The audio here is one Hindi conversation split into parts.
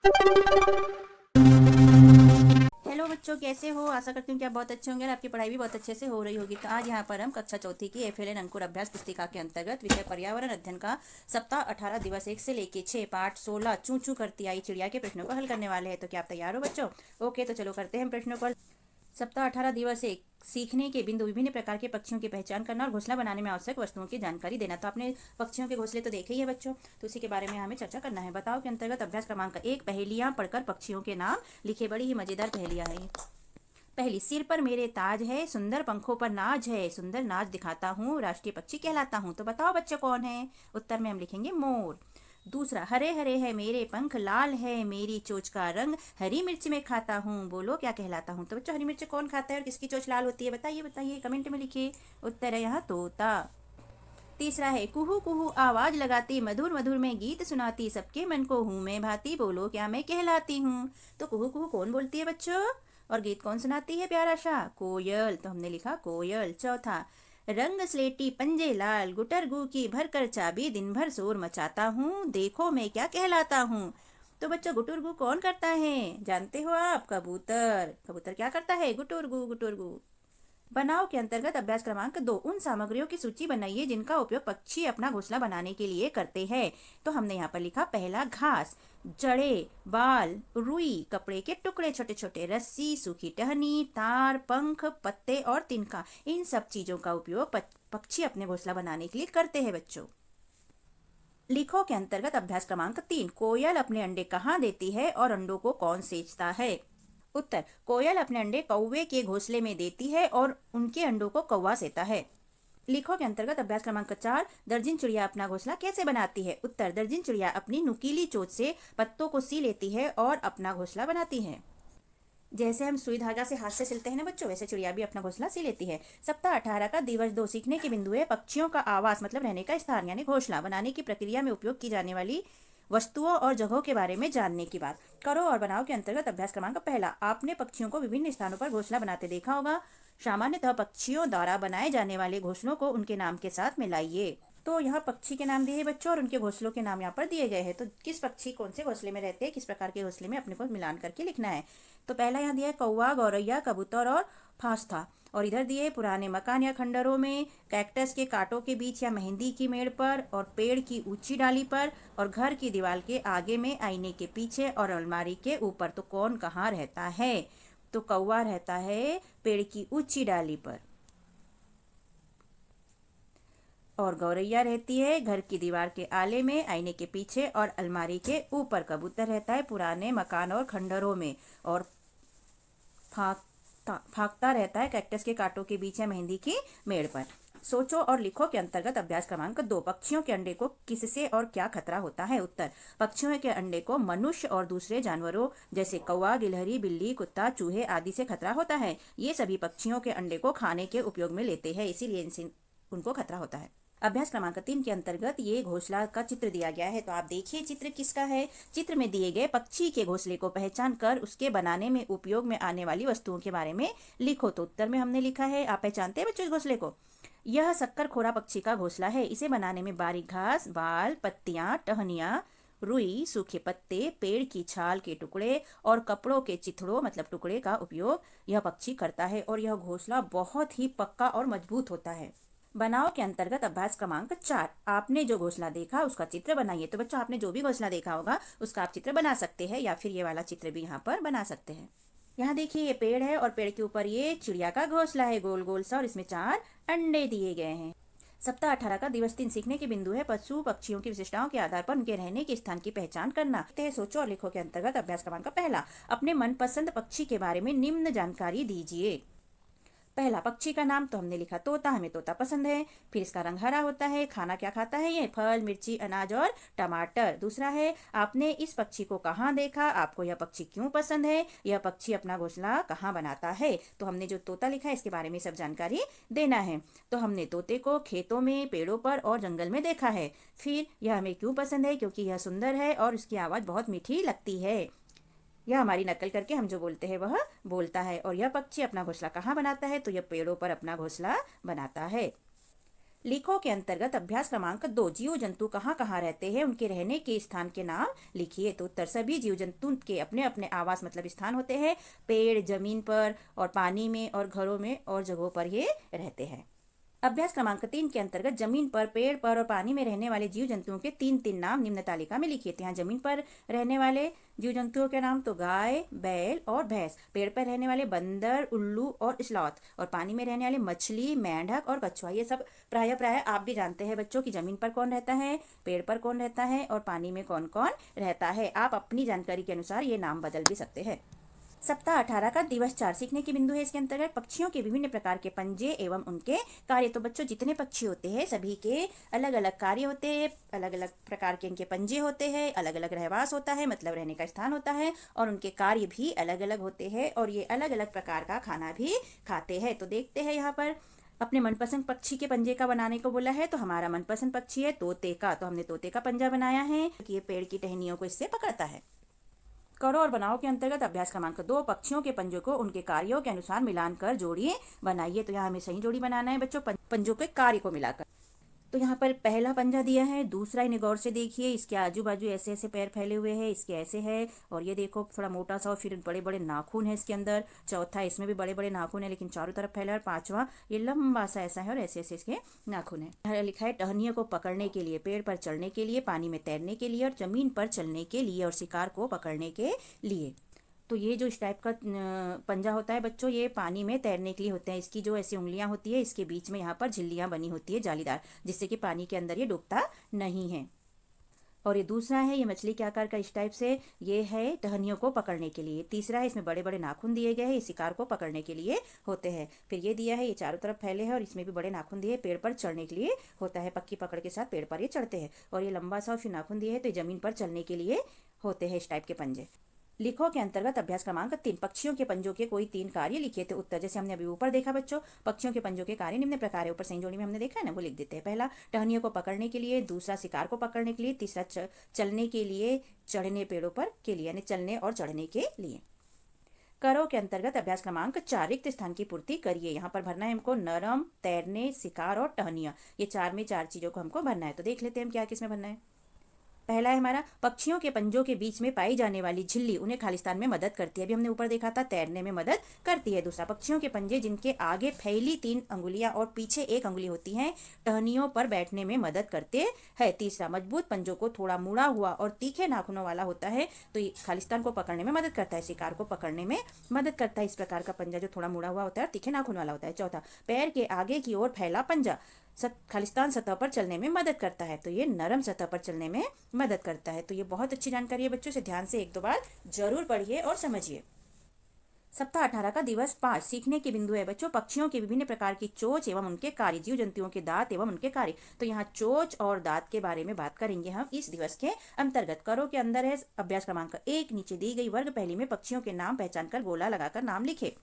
हेलो बच्चों, कैसे हो? आशा करती हूँ कि आप बहुत अच्छे होंगे और आपकी पढ़ाई भी बहुत अच्छे से हो रही होगी। तो आज यहाँ पर हम कक्षा चौथी की एफएलएन अंकुर अभ्यास पुस्तिका के अंतर्गत विषय पर्यावरण अध्ययन का सप्ताह 18 दिवस 1 से लेके 6 पाठ 16 चू चू करती आई चिड़िया के प्रश्नों को हल करने वाले हैं। तो क्या आप तैयार हो बच्चों? ओके, तो चलो करते हैं प्रश्नों को। सप्ताह 18 दिवस 1 सीखने के बिंदु। विभिन्न प्रकार के पक्षियों की पहचान करना और घोंसला बनाने में आवश्यक वस्तुओं की जानकारी देना। तो आपने पक्षियों के घोंसले तो देखे ही है बच्चों, तो उसी के बारे में हमें चर्चा करना है। बताओ के अंतर्गत अभ्यास क्रमांक 1 पहेलियां पढ़कर पक्षियों के नाम लिखे। बड़ी ही मजेदार पहेलियां है। पहली, सिर पर मेरे ताज है, सुंदर पंखों पर नाज है, सुंदर नाच दिखाता हूँ, राष्ट्रीय पक्षी कहलाता हूँ। तो बताओ बच्चे कौन है? उत्तर में हम लिखेंगे मोर। दूसरा, हरे हरे है मेरे पंख, लाल है मेरी चोंच का रंग, हरी मिर्च में खाता हूँ, बोलो क्या कहलाता हूँ? तो बच्चों हरी मिर्च कौन खाता है और किसकी चोंच लाल होती है? बताइए बताइए, कमेंट में लिखिए। उत्तर है यहाँ तोता। तीसरा है, कुहू कुहू आवाज लगाती, मधुर मधुर में गीत सुनाती, सबके मन को हूँ मैं भाती, बोलो क्या मैं कहलाती हूँ? तो कुहू कुहू कौन बोलती है बच्चों? और गीत कौन सुनाती है प्यारा सा? कोयल। तो हमने लिखा कोयल। चौथा, रंग स्लेटी पंजे लाल, गुटर गु की भर कर चाबी, दिन भर शोर मचाता हूँ, देखो मैं क्या कहलाता हूँ? तो बच्चों गुटुरगु कौन करता है? जानते हो आप? कबूतर। कबूतर क्या करता है? गुटुरगु गुटुरगु। बनाओ के अंतर्गत अभ्यास क्रमांक 2 उन सामग्रियों की सूची बनाइए जिनका उपयोग पक्षी अपना घोंसला बनाने के लिए करते हैं। तो हमने यहाँ पर लिखा, पहला घास, जड़े, बाल, रुई, कपड़े के टुकड़े, छोटे छोटे, रस्सी, सूखी टहनी, तार, पंख, पत्ते और तिनका। इन सब चीजों का उपयोग पक्षी अपने घोंसला बनाने के लिए करते हैं बच्चों। लिखो के अंतर्गत अभ्यास क्रमांक 3 कोयल अपने अंडे कहाँ देती है और अंडों को कौन सेचता है? उत्तर, कोयल अपने अंडे कौवे के घोंसले में देती है और उनके अंडों को कौवा सेता है। लिखो के अंतर्गत अभ्यास क्रमांक 4 दर्जन चिड़िया अपना घोंसला कैसे बनाती है? उत्तर, दर्जन चिड़िया अपनी नुकीली चोंच से पत्तों को सी लेती है और अपना घोंसला बनाती है। जैसे हम सुई धागा से हाथ से सिलते हैं ना बच्चों, वैसे चिड़िया भी अपना घोंसला सी लेती है। सप्ताह 18 का दिवस 2 सीखने के बिंदु है पक्षियों का आवास मतलब रहने का स्थान यानी घोंसला बनाने की प्रक्रिया में उपयोग की जाने वाली वस्तुओं और जगहों के बारे में जानने की बात करो और बनाओ के अंतर्गत अभ्यास क्रमांक पहला, आपने पक्षियों को विभिन्न स्थानों पर घोंसला बनाते देखा होगा। सामान्यतः पक्षियों द्वारा बनाए जाने वाले घोंसलों को उनके नाम के साथ मिलाइए। तो यहाँ पक्षी के नाम दिए हैं बच्चों और उनके घोंसलों के नाम यहाँ पर दिए गए हैं। तो किस पक्षी कौन से घोंसले में रहते हैं, किस प्रकार के घोंसले में, अपने को मिलान करके लिखना है। तो पहला यहाँ दिया है कौवा, गौरैया, कबूतर और फास्था। और इधर दिए पुराने मकान या खंडरों में, कैक्टस के कांटों के बीच या मेहंदी की मेड़ पर, और पेड़ की ऊंची डाली पर, और घर की दीवार के आगे में, आईने के पीछे और अलमारी के ऊपर। तो कौन कहाँ रहता है? तो कौवा रहता है पेड़ की ऊंची डाली पर, और गौरैया रहती है घर की दीवार के आले में, आईने के पीछे और अलमारी के ऊपर। कबूतर रहता है पुराने मकान और खंडरों में, और फाख्ता रहता है कैक्टस के कांटों के बीच या मेहंदी की मेड़ पर। सोचो और लिखो के अंतर्गत अभ्यास क्रमांक 2 पक्षियों के अंडे को किससे और क्या खतरा होता है? उत्तर, पक्षियों के अंडे को मनुष्य और दूसरे जानवरों जैसे कौवा, गिलहरी, बिल्ली, कुत्ता, चूहे आदि से खतरा होता है। ये सभी पक्षियों के अंडे को खाने के उपयोग में लेते हैं, इसीलिए इनसे उनको खतरा होता है। अभ्यास क्रमांक 3 के अंतर्गत ये घोंसला का चित्र दिया गया है। तो आप देखिए चित्र किसका है। चित्र में दिए गए पक्षी के घोंसले को पहचान कर उसके बनाने में उपयोग में आने वाली वस्तुओं के बारे में लिखो। तो उत्तर में हमने लिखा है, आप पहचानते हैं बच्चों इस घोंसले को? यह शक्करखोरा पक्षी का घोंसला है। इसे बनाने में बारीक घास, बाल, पत्तियां, टहनियां, रुई, सूखे पत्ते, पेड़ की छाल के टुकड़े और कपड़ों के चिथड़ों मतलब टुकड़े का उपयोग यह पक्षी करता है, और यह घोंसला बहुत ही पक्का और मजबूत होता है। बनाओ के अंतर्गत अभ्यास क्रमांक 4 आपने जो घोंसला देखा उसका चित्र बनाइए। तो बच्चों आपने जो भी घोंसला देखा होगा उसका आप चित्र बना सकते हैं, या फिर ये वाला चित्र भी यहाँ पर बना सकते हैं। यहाँ देखिए ये पेड़ है और पेड़ के ऊपर ये चिड़िया का घोंसला है गोल गोल सा, और इसमें 4 अंडे दिए गए हैं। सप्ताह 18 का दिवस 3 सीखने के बिंदु है पशु पक्षियों की विशेषताओं के आधार पर उनके रहने के स्थान की पहचान करना। सोचो और लिखो के अंतर्गत अभ्यास क्रमांक पहला, अपने मनपसंद पक्षी के बारे में निम्न जानकारी दीजिए। पहला, पक्षी का नाम। तो हमने लिखा तोता, हमें तोता पसंद है। फिर इसका रंग हरा होता है। खाना क्या खाता है ये? फल, मिर्ची, अनाज और टमाटर। दूसरा है, आपने इस पक्षी को कहाँ देखा? आपको यह पक्षी क्यों पसंद है? यह पक्षी अपना घोंसला कहाँ बनाता है? तो हमने जो तोता लिखा है इसके बारे में सब जानकारी देना है। तो हमने तोते को खेतों में, पेड़ों पर और जंगल में देखा है। फिर यह हमें क्यों पसंद है? क्योंकि यह सुंदर है और उसकी आवाज बहुत मीठी लगती है। यह हमारी नकल करके हम जो बोलते हैं वह बोलता है। और यह पक्षी अपना घोंसला कहाँ बनाता है? तो यह पेड़ों पर अपना घोंसला बनाता है। लिखो के अंतर्गत अभ्यास क्रमांक 2, जीव जंतु कहाँ कहाँ रहते हैं, उनके रहने के स्थान के नाम लिखिए। तो उत्तर, सभी जीव जंतु के अपने अपने आवास मतलब स्थान होते हैं। पेड़, जमीन पर और पानी में और घरों में और जगहों पर ये रहते हैं। अभ्यास क्रमांक 3 के अंतर्गत जमीन पर, पेड़ पर और पानी में रहने वाले जीव जंतुओं के तीन तीन नाम निम्न तालिका में लिखिए। तो यहाँ जमीन पर रहने वाले जीव जंतुओं के नाम तो गाय, बैल और भैंस। पेड़ पर रहने वाले बंदर, उल्लू और स्लॉथ। और पानी में रहने वाले मछली, मेंढक और कछुआ। ये सब प्राय आप भी जानते हैं बच्चों की जमीन पर कौन रहता है, पेड़ पर कौन रहता है और पानी में कौन कौन रहता है। आप अपनी जानकारी के अनुसार ये नाम बदल भी सकते हैं। सप्ताह 18 का दिवस 4 सीखने के बिंदु है। इसके अंतर्गत पक्षियों के विभिन्न प्रकार के पंजे एवं उनके कार्य। तो बच्चों, जितने पक्षी होते हैं सभी के अलग अलग कार्य होते हैं, अलग अलग प्रकार के इनके पंजे होते हैं, अलग अलग रहवास होता है मतलब रहने का स्थान होता है, और उनके कार्य भी अलग अलग होते हैं और ये अलग अलग प्रकार का खाना भी खाते हैं। तो देखते हैं यहाँ पर अपने मनपसंद पक्षी के पंजे का बनाने को बोला है। तो हमारा मनपसंद पक्षी है तोते का, तो हमने तोते का पंजा बनाया है क्योंकि ये पेड़ की टहनियों को इससे पकड़ता है। करो और बनाओ के अंतर्गत अभ्यास क्रमांक 2, पक्षियों के पंजों को उनके कार्यों के अनुसार मिलान कर जोड़िए बनाइए। तो यहाँ हमें सही जोड़ी बनाना है बच्चों, पंजों के कार्य को मिलाकर। तो यहाँ पर पहला पंजा दिया है, दूसरा इन्हें गौर से देखिए, इसके आजू बाजू ऐसे ऐसे पैर फैले हुए हैं, इसके ऐसे है, और ये देखो थोड़ा मोटा सा और फिर बड़े बड़े नाखून है इसके अंदर। चौथा, इसमें भी बड़े बड़े नाखून है लेकिन चारों तरफ फैला है। और पांचवा, ये लंबा सा ऐसा है और ऐसे ऐसे इसके नाखून है। लिखा है टहनियों को पकड़ने के लिए, पेड़ पर चढ़ने के लिए, पानी में तैरने के लिए और जमीन पर चलने के लिए और शिकार को पकड़ने के लिए। तो ये जो इस टाइप का पंजा होता है बच्चों, ये पानी में तैरने के लिए होते हैं। इसकी जो ऐसी उंगलियां होती है, इसके बीच में यहाँ पर झिल्लियां बनी होती है जालीदार, जिससे कि पानी के अंदर ये डूबता नहीं है। और ये दूसरा है, ये मछली के आकार का इस टाइप से, ये है टहनियों को पकड़ने के लिए। तीसरा है, इसमें बड़े बड़े नाखून दिए गए हैं, ये शिकार को पकड़ने के लिए होते हैं। फिर ये दिया है, ये चारों तरफ फैले हैं और इसमें भी बड़े नाखून दिए, पेड़ पर चढ़ने के लिए होता है। पक्की पकड़ के साथ पेड़ पर ये चढ़ते हैं। और ये लंबा सा और फिर नाखून दिए है, तो ये जमीन पर चलने के लिए होते हैं इस टाइप के पंजे। लिखो के अंतर्गत अभ्यास क्रमांक 3, पक्षियों के पंजों के कोई 3 कार्य लिखिए। तो उत्तर, जैसे हमने अभी ऊपर देखा बच्चों, पक्षियों के पंजों के कार्य निम्न प्रकार है। ऊपर सही जोड़ी में हमने देखा है ना, वो लिख देते हैं। पहला, टहनियों को पकड़ने के लिए, दूसरा शिकार को पकड़ने के लिए, तीसरा चलने के लिए, चढ़ने पेड़ों पर के लिए, यानी चलने और चढ़ने के लिए। करो के अंतर्गत अभ्यास क्रमांक 4, रिक्त स्थान की पूर्ति करिए। यहाँ पर भरना है हमको नरम, तैरने, शिकार और टहनियाँ। ये 4 में 4 चीजों को हमको भरना है। तो देख लेते हैं हम क्या किसमें भरना है। पहला है हमारा, पक्षियों के पंजों के बीच में पाई जाने वाली झिल्ली उन्हें खालिस्तान में मदद करती है। अभी हमने ऊपर देखा था तैरने में मदद करती है। दूसरा, पक्षियों के पंजे जिनके आगे फैली 3 अंगुलियां और पीछे 1 अंगुली होती हैं, टहनियों पर बैठने में मदद करते हैं। तीसरा, मजबूत पंजों को थोड़ा मुड़ा हुआ और तीखे नाखूनों वाला होता है, तो ये खालिस्तान को पकड़ने में मदद करता है, शिकार को पकड़ने में मदद करता है। इस प्रकार का पंजा जो थोड़ा मुड़ा हुआ होता है और तीखे नाखून वाला होता है। चौथा, पैर के आगे की ओर फैला पंजा खालिस्तान सतह पर चलने में मदद करता है, तो ये नरम सतह पर चलने में मदद करता है। तो ये बहुत अच्छी जानकारी है बच्चों, से ध्यान से 1-2 बार जरूर पढ़िए और समझिए। सप्ताह 18 का दिवस 5, सीखने के बिंदु है बच्चों, पक्षियों के विभिन्न प्रकार की चोंच एवं उनके कार्य, जीव जंतुओं के दांत एवं उनके कार्य। तो यहाँ चोंच और दांत के बारे में बात करेंगे हम इस दिवस के अंतर्गत। करो के अंदर है अभ्यास क्रमांक 1, नीचे दी गई वर्ग पहली में पक्षियों के नाम पहचान कर गोला लगाकर नाम लिखे।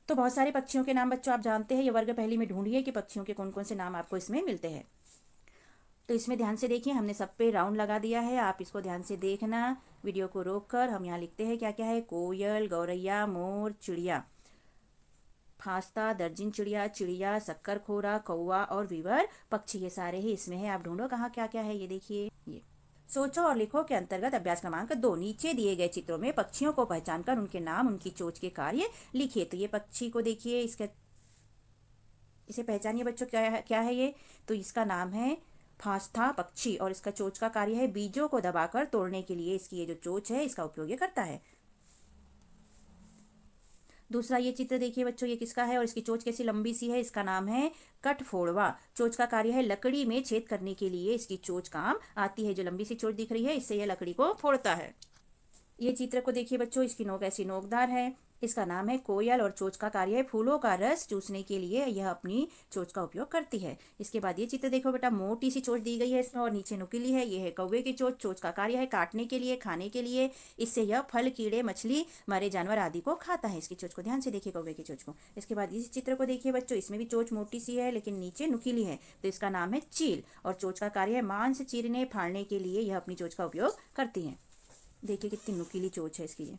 तो बहुत सारे पक्षियों के नाम बच्चों आप जानते हैं, ये वर्ग पहली में ढूंढिए कि पक्षियों के कौन कौन से नाम आपको इसमें मिलते हैं। तो इसमें ध्यान से देखिए, हमने सब पे राउंड लगा दिया है, आप इसको ध्यान से देखना। वीडियो को रोककर हम यहाँ लिखते हैं क्या क्या है। कोयल, गौरैया, मोर, चिड़िया, फास्ता, दर्जिन चिड़िया, चिड़िया, शक्करखोरा, कौवा और वीवर पक्षी, ये सारे ही इसमें है। आप ढूंढो कहाँ क्या क्या है, ये देखिए। ये सोचो और लिखो के अंतर्गत अभ्यास क्रमांक 2, नीचे दिए गए चित्रों में पक्षियों को पहचान कर उनके नाम, उनकी चोंच के कार्य लिखिए। तो ये पक्षी को देखिए, इसे पहचानिए बच्चों, क्या है ये। तो इसका नाम है फास्ता पक्षी और इसका चोंच का कार्य है बीजों को दबाकर तोड़ने के लिए इसकी ये जो चोंच है इसका उपयोग ये करता है। दूसरा ये चित्र देखिए बच्चों, ये किसका है और इसकी चोंच कैसी लंबी सी है, इसका नाम है कठफोड़वा। चोंच का कार्य है लकड़ी में छेद करने के लिए इसकी चोंच काम आती है। जो लंबी सी चोंच दिख रही है इससे यह लकड़ी को फोड़ता है। ये चित्र को देखिए बच्चों, इसकी नोक ऐसी नोकदार है, इसका नाम है कोयल और चोंच का कार्य है फूलों का रस चूसने के लिए यह अपनी चोंच का उपयोग करती है। इसके बाद ये चित्र देखो बेटा, मोटी सी चोंच दी गई है इसमें और नीचे नुकीली है, ये है कौवे की चोंच। चोंच का कार्य है काटने के लिए, खाने के लिए, इससे यह फल, कीड़े, मछली, मरे जानवर आदि को खाता है। इसकी चोंच को ध्यान से देखिए, कौवे की चोंच को। इसके बाद इस चित्र को देखिए बच्चों, इसमें भी चोंच मोटी सी है लेकिन नीचे नुकीली है, तो इसका नाम है चील और चोंच का कार्य है मांस चीरने फाड़ने के लिए यह अपनी चोंच का उपयोग करती है। देखिए कितनी नुकीली चोंच है इसकी।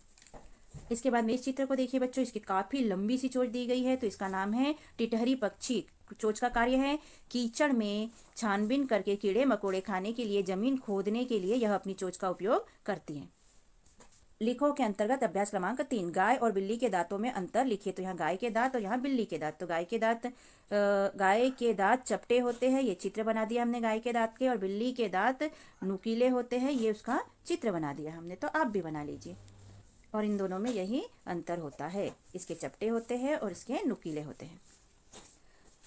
इसके बाद में इस चित्र को देखिए बच्चों, इसकी काफी लंबी सी चोंच दी गई है। तो इसका नाम है टिटहरी पक्षी। चोंच का कार्य है कीचड़ में छानबीन करके कीड़े मकोड़े खाने के लिए, जमीन खोदने के लिए यह अपनी चोंच का उपयोग करती है। लिखो के अंतर्गत अभ्यास क्रमांक 3, गाय और बिल्ली के दांतों में अंतर लिखिए। तो यहाँ गाय के दांत और यहाँ बिल्ली के दांत। तो गाय के दांत चपटे होते हैं, ये चित्र बना दिया हमने गाय के दांत के। और बिल्ली के दांत नुकीले होते हैं, ये उसका चित्र बना दिया हमने। तो आप भी बना लीजिए। और इन दोनों में यही अंतर होता है, इसके चपटे होते हैं और इसके नुकीले होते हैं।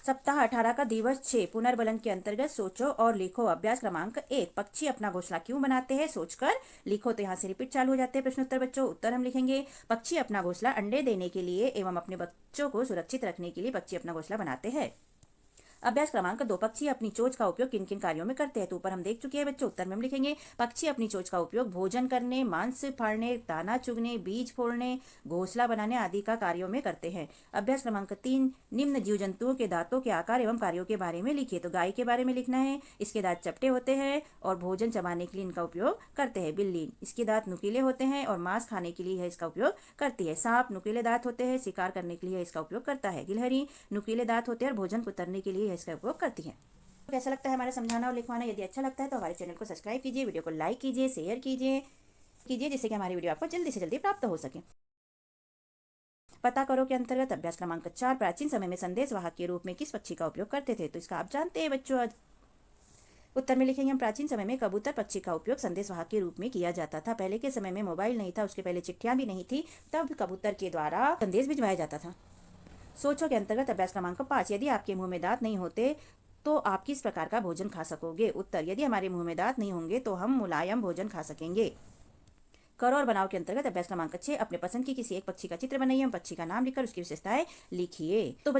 सप्ताह 18 का दिवस 6, पुनर्बलन के अंतर्गत सोचो और लिखो। अभ्यास क्रमांक 1, पक्षी अपना घोंसला क्यों बनाते हैं, सोचकर लिखो। तो यहाँ से रिपीट चालू हो जाते हैं प्रश्नोत्तर बच्चों। उत्तर हम लिखेंगे, पक्षी अपना घोंसला अंडे देने के लिए एवं अपने बच्चों को सुरक्षित रखने के लिए पक्षी अपना घोंसला बनाते हैं। अभ्यास क्रमांक 2, पक्षी अपनी चोंच का उपयोग किन किन कार्यों में करते हैं। तो ऊपर हम देख चुके हैं बच्चों। उत्तर में हम लिखेंगे, पक्षी अपनी चोंच का उपयोग भोजन करने, मांस फाड़ने, दाना चुगने, बीज फोड़ने, घोंसला बनाने आदि का कार्यों में करते हैं। अभ्यास क्रमांक 3, निम्न जीव जंतुओं के दांतों के आकार एवं कार्यों के बारे में लिखिए। तो गाय के बारे में लिखना है, इसके दांत चपटे होते हैं और भोजन चबाने के लिए इनका उपयोग करते हैं। बिल्ली, इसके दांत नुकीले होते हैं और मांस खाने के लिए इसका उपयोग करती है। सांप, नुकीले दांत होते हैं, शिकार करने के लिए इसका उपयोग करता है। गिलहरी, नुकीले दांत होते हैं और भोजन कुतरने के लिए इसका उपयोग करती है। कैसा लगता है हमारा समझाना और लिखवाना? यदि अच्छा लगता है तो हमारे चैनल को सब्सक्राइब कीजिए, वीडियो को लाइक कीजिए, शेयर कीजिए जिससे कि हमारी वीडियो आपको जल्दी से जल्दी प्राप्त हो सके। पता करो के अंतर्गत अभ्यास क्रमांक 4, प्राचीन समय में संदेश वाहक के रूप में किस पक्षी का उपयोग करते थे। तो इसका आप जानते हैं बच्चों। उत्तर में लिखेंगे हम, प्राचीन समय में कबूतर पक्षी का उपयोग संदेश वाहक के रूप में किया जाता था। पहले के समय में मोबाइल नहीं था, उसके पहले चिट्ठियां भी नहीं थी, तब कबूतर के द्वारा संदेश भिजवाया जाता था। सोचो के अंतर्गत अभ्यास क्रमांक 5, यदि आपके मुंह में दांत नहीं होते तो आप किस प्रकार का भोजन खा सकोगे। उत्तर, यदि हमारे मुंह में दांत नहीं होंगे तो हम मुलायम भोजन खा सकेंगे। करो और बनाओ के अंतर्गत अभ्यास क्रमांक 6, अपने पसंद की किसी एक पक्षी का चित्र बनाइए। हम पक्षी का नाम लिखकर उसकी विशेषताएं लिखिए। तो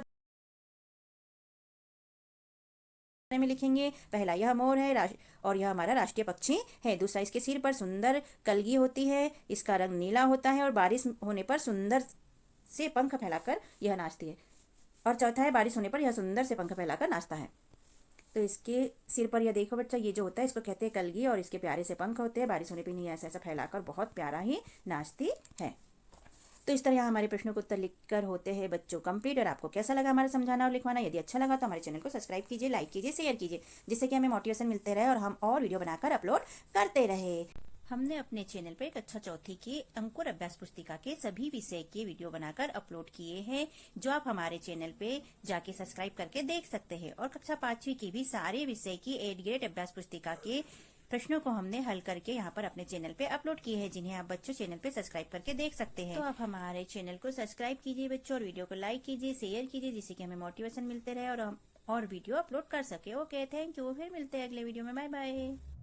में लिखेंगे, पहला यह मोर है और यह हमारा राष्ट्रीय पक्षी है। दूसरा, इसके सिर पर सुंदर कलगी होती है, इसका रंग नीला होता है और बारिश होने पर सुंदर से पंख फैलाकर यह नाचती है। और चौथा है, बारिश होने पर यह सुंदर से पंख फैलाकर नाचता है। तो इसके सिर पर यह देखो बच्चा, ये जो होता है इसको कहते हैं कलगी और इसके प्यारे से पंख होते हैं। बारिश होने पर नहीं ऐसा ऐसा फैलाकर बहुत प्यारा ही नाचती है। तो इस तरह हमारे प्रश्नों को उत्तर लिखकर होते हैं बच्चों कंप्लीट। और आपको कैसा लगा हमारा समझाना और लिखवाना? यदि अच्छा लगा तो हमारे चैनल को सब्सक्राइब कीजिए, लाइक कीजिए, शेयर कीजिए, जिससे कि हमें मोटिवेशन मिलते रहे और हम और वीडियो बनाकर अपलोड करते रहे। हमने अपने चैनल पर कक्षा चौथी के अंकुर अभ्यास पुस्तिका के सभी विषय के वीडियो बनाकर अपलोड किए हैं, जो आप हमारे चैनल पे जाके सब्सक्राइब करके देख सकते हैं। और कक्षा 5वीं की भी सारे विषय की 8 ग्रेड अभ्यास पुस्तिका के प्रश्नों को हमने हल करके यहाँ पर अपने चैनल पे अपलोड किए हैं, जिन्हें आप बच्चों चैनल पे सब्सक्राइब करके देख सकते हैं। तो आप हमारे चैनल को सब्सक्राइब कीजिए बच्चों और वीडियो को लाइक कीजिए, शेयर कीजिए, जिससे कि हमें मोटिवेशन मिलते रहे और हम और वीडियो अपलोड कर सके। Okay, thank you. फिर मिलते हैं अगले वीडियो में। Bye bye.